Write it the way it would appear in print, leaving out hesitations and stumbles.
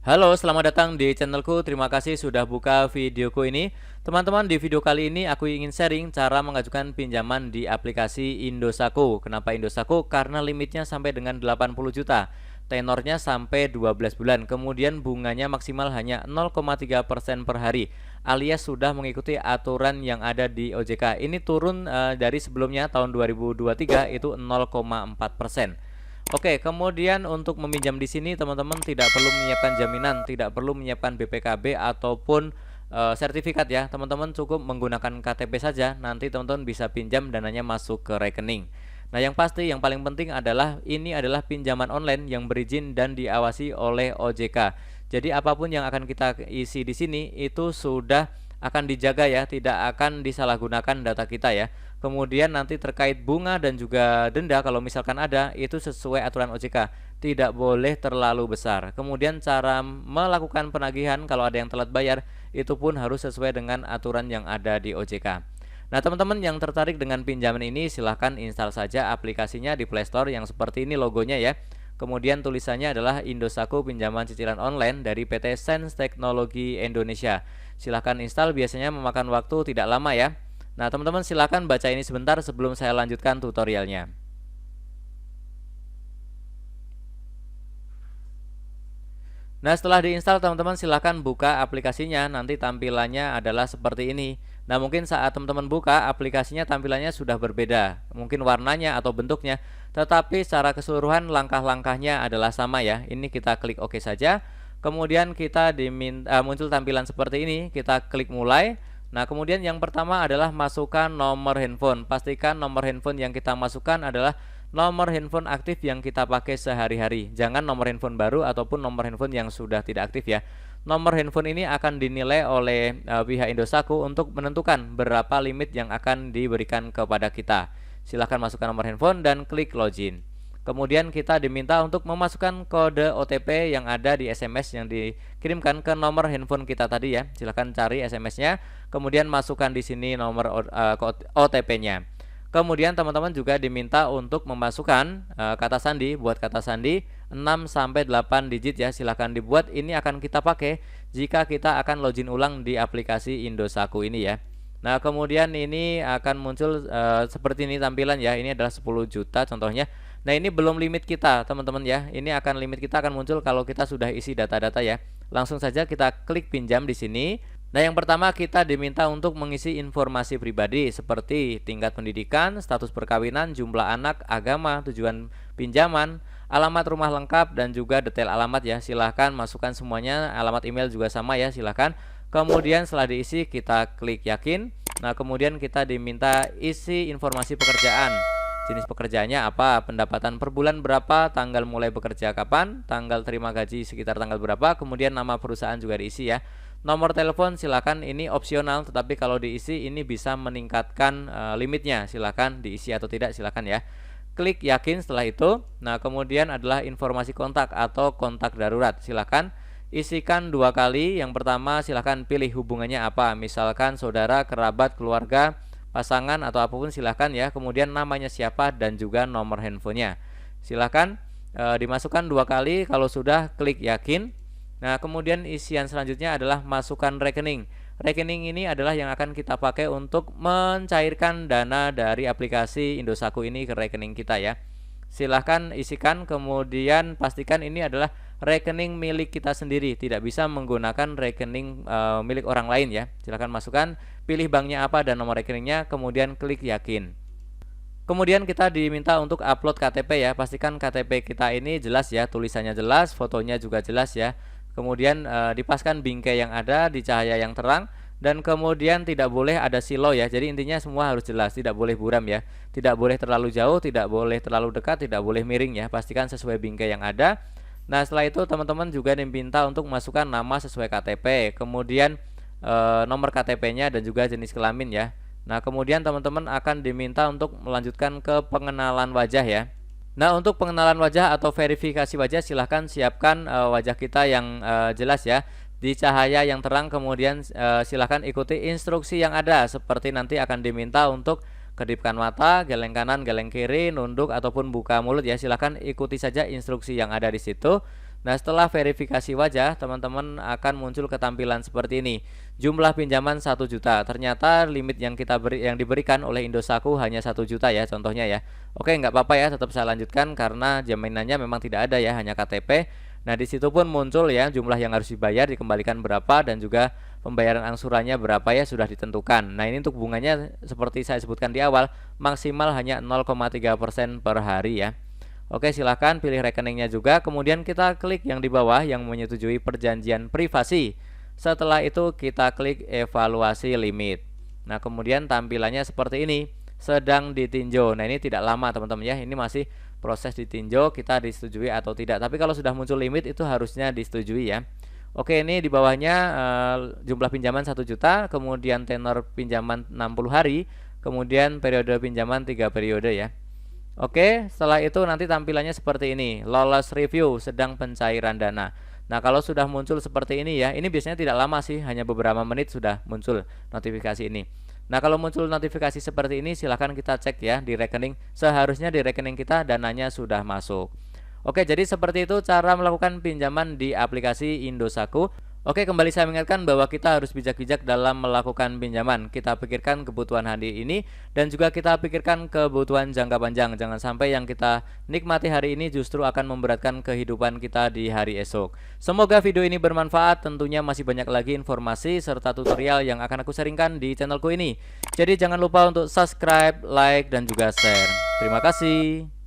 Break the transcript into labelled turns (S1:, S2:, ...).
S1: Halo, selamat datang di channelku. Terima kasih sudah buka videoku ini. Teman-teman, di video kali ini aku ingin sharing cara mengajukan pinjaman di aplikasi Indosako. Kenapa Indosako? Karena limitnya sampai dengan 80 juta. Tenornya sampai 12 bulan. Kemudian bunganya maksimal hanya 0,3% per hari. Alias sudah mengikuti aturan yang ada di OJK. Ini turun dari sebelumnya tahun 2023 itu 0,4%. Oke, kemudian untuk meminjam di sini teman-teman tidak perlu menyiapkan jaminan, tidak perlu menyiapkan BPKB ataupun sertifikat ya. Teman-teman cukup menggunakan KTP saja, nanti teman-teman bisa pinjam dananya masuk ke rekening. Nah, yang pasti yang paling penting adalah ini adalah pinjaman online yang berizin dan diawasi oleh OJK. Jadi apapun yang akan kita isi di sini itu sudah akan dijaga ya, tidak akan disalahgunakan data kita ya. Kemudian nanti terkait bunga dan juga denda kalau misalkan ada itu sesuai aturan OJK, tidak boleh terlalu besar. Kemudian cara melakukan penagihan kalau ada yang telat bayar itu pun harus sesuai dengan aturan yang ada di OJK. Nah, teman-teman yang tertarik dengan pinjaman ini silahkan install saja aplikasinya di Play Store yang seperti ini logonya ya. Kemudian tulisannya adalah Indosako Pinjaman Cicilan Online dari PT Sense Teknologi Indonesia. Silahkan install, biasanya memakan waktu tidak lama ya. Nah, teman-teman silakan baca ini sebentar sebelum saya lanjutkan tutorialnya. Nah, setelah diinstal teman-teman silahkan buka aplikasinya. Nanti tampilannya adalah seperti ini. Nah, mungkin saat teman-teman buka aplikasinya tampilannya sudah berbeda, mungkin warnanya atau bentuknya, tetapi secara keseluruhan langkah-langkahnya adalah sama ya. Ini kita klik OK saja. Kemudian kita muncul tampilan seperti ini, kita klik mulai. Nah, kemudian yang pertama adalah masukkan nomor handphone. Pastikan nomor handphone yang kita masukkan adalah nomor handphone aktif yang kita pakai sehari-hari. Jangan nomor handphone baru ataupun nomor handphone yang sudah tidak aktif ya. Nomor handphone ini akan dinilai oleh pihak Indosako untuk menentukan berapa limit yang akan diberikan kepada kita. Silahkan masukkan nomor handphone dan klik login. Kemudian kita diminta untuk memasukkan kode OTP yang ada di SMS yang dikirimkan ke nomor handphone kita tadi ya. Silahkan cari SMS-nya, kemudian masukkan di sini nomor OTP-nya. Kemudian teman-teman juga diminta untuk memasukkan kata sandi, buat kata sandi 6 sampai 8 digit ya. Silahkan dibuat, ini akan kita pakai jika kita akan login ulang di aplikasi Indosako ini ya. Nah, kemudian ini akan muncul seperti ini tampilan ya. Ini adalah 10 juta contohnya. Nah, ini belum limit kita teman-teman ya. Ini akan limit kita akan muncul kalau kita sudah isi data-data ya. Langsung saja kita klik pinjam di sini. Nah, yang pertama kita diminta untuk mengisi informasi pribadi seperti tingkat pendidikan, status perkawinan, jumlah anak, agama, tujuan pinjaman, alamat rumah lengkap dan juga detail alamat ya. Silahkan masukkan semuanya, alamat email juga sama ya, silahkan. Kemudian setelah diisi kita klik yakin. Nah, kemudian kita diminta isi informasi pekerjaan. Jenis pekerjaannya apa, pendapatan per bulan berapa, tanggal mulai bekerja kapan, tanggal terima gaji sekitar tanggal berapa, kemudian nama perusahaan juga diisi ya. Nomor telepon silakan, ini opsional, tetapi kalau diisi ini bisa meningkatkan limitnya. Silakan diisi atau tidak silakan ya. Klik yakin setelah itu. Nah, kemudian adalah informasi kontak atau kontak darurat. Silakan isikan 2 kali. Yang pertama silakan pilih hubungannya apa, misalkan saudara, kerabat, keluarga, pasangan atau apapun silahkan ya. Kemudian namanya siapa dan juga nomor handphonenya silahkan dimasukkan 2 kali. Kalau sudah klik yakin. Nah, kemudian isian selanjutnya adalah masukkan rekening. Rekening ini adalah yang akan kita pakai untuk mencairkan dana dari aplikasi Indosako ini ke rekening kita ya. Silahkan isikan, kemudian pastikan ini adalah rekening milik kita sendiri, tidak bisa menggunakan rekening milik orang lain ya. Silahkan masukkan, pilih banknya apa dan nomor rekeningnya, kemudian klik yakin. Kemudian kita diminta untuk upload KTP ya. Pastikan KTP kita ini jelas ya, tulisannya jelas, fotonya juga jelas ya. Kemudian dipaskan bingkai yang ada di cahaya yang terang, dan kemudian tidak boleh ada silo ya. Jadi intinya semua harus jelas, tidak boleh buram ya. Tidak boleh terlalu jauh, tidak boleh terlalu dekat, tidak boleh miring ya. Pastikan sesuai bingkai yang ada. Nah, setelah itu teman-teman juga diminta untuk masukkan nama sesuai KTP, kemudian nomor KTP-nya dan juga jenis kelamin ya. Nah, kemudian teman-teman akan diminta untuk melanjutkan ke pengenalan wajah ya. Nah, untuk pengenalan wajah atau verifikasi wajah silahkan siapkan wajah kita yang jelas ya, di cahaya yang terang. Kemudian silahkan ikuti instruksi yang ada, seperti nanti akan diminta untuk kedipkan mata, geleng kanan, geleng kiri, nunduk ataupun buka mulut ya. Silahkan ikuti saja instruksi yang ada di situ. Nah, setelah verifikasi wajah, teman-teman akan muncul ketampilan seperti ini. Jumlah pinjaman 1 juta. Ternyata limit yang yang diberikan oleh Indosako hanya 1 juta ya, contohnya ya. Oke, nggak apa-apa ya, tetap saya lanjutkan karena jaminannya memang tidak ada ya, hanya KTP. Nah, di situ pun muncul ya jumlah yang harus dibayar, dikembalikan berapa, dan juga pembayaran angsurannya berapa ya, sudah ditentukan. Nah, ini untuk bunganya seperti saya sebutkan di awal, maksimal hanya 0,3% per hari ya. Oke, silahkan pilih rekeningnya juga. Kemudian kita klik yang di bawah yang menyetujui perjanjian privasi. Setelah itu kita klik evaluasi limit. Nah, kemudian tampilannya seperti ini, sedang ditinjau. Nah, ini tidak lama teman-teman ya, ini masih proses ditinjau, kita disetujui atau tidak. Tapi kalau sudah muncul limit itu harusnya disetujui ya. Oke, ini di bawahnya jumlah pinjaman 1 juta, kemudian tenor pinjaman 60 hari, kemudian periode pinjaman 3 periode ya. Oke, setelah itu nanti tampilannya seperti ini, lolos review, sedang pencairan dana. Nah, kalau sudah muncul seperti ini ya, ini biasanya tidak lama sih, hanya beberapa menit sudah muncul notifikasi ini. Nah, kalau muncul notifikasi seperti ini, silahkan kita cek ya di rekening. Seharusnya di rekening kita dananya sudah masuk. Oke, jadi seperti itu cara melakukan pinjaman di aplikasi Indosako. Oke, kembali saya mengingatkan bahwa kita harus bijak-bijak dalam melakukan pinjaman. Kita pikirkan kebutuhan hari ini dan juga kita pikirkan kebutuhan jangka panjang. Jangan sampai yang kita nikmati hari ini justru akan memberatkan kehidupan kita di hari esok. Semoga video ini bermanfaat. Tentunya masih banyak lagi informasi serta tutorial yang akan aku sharingkan di channelku ini. Jadi jangan lupa untuk subscribe, like, dan juga share. Terima kasih.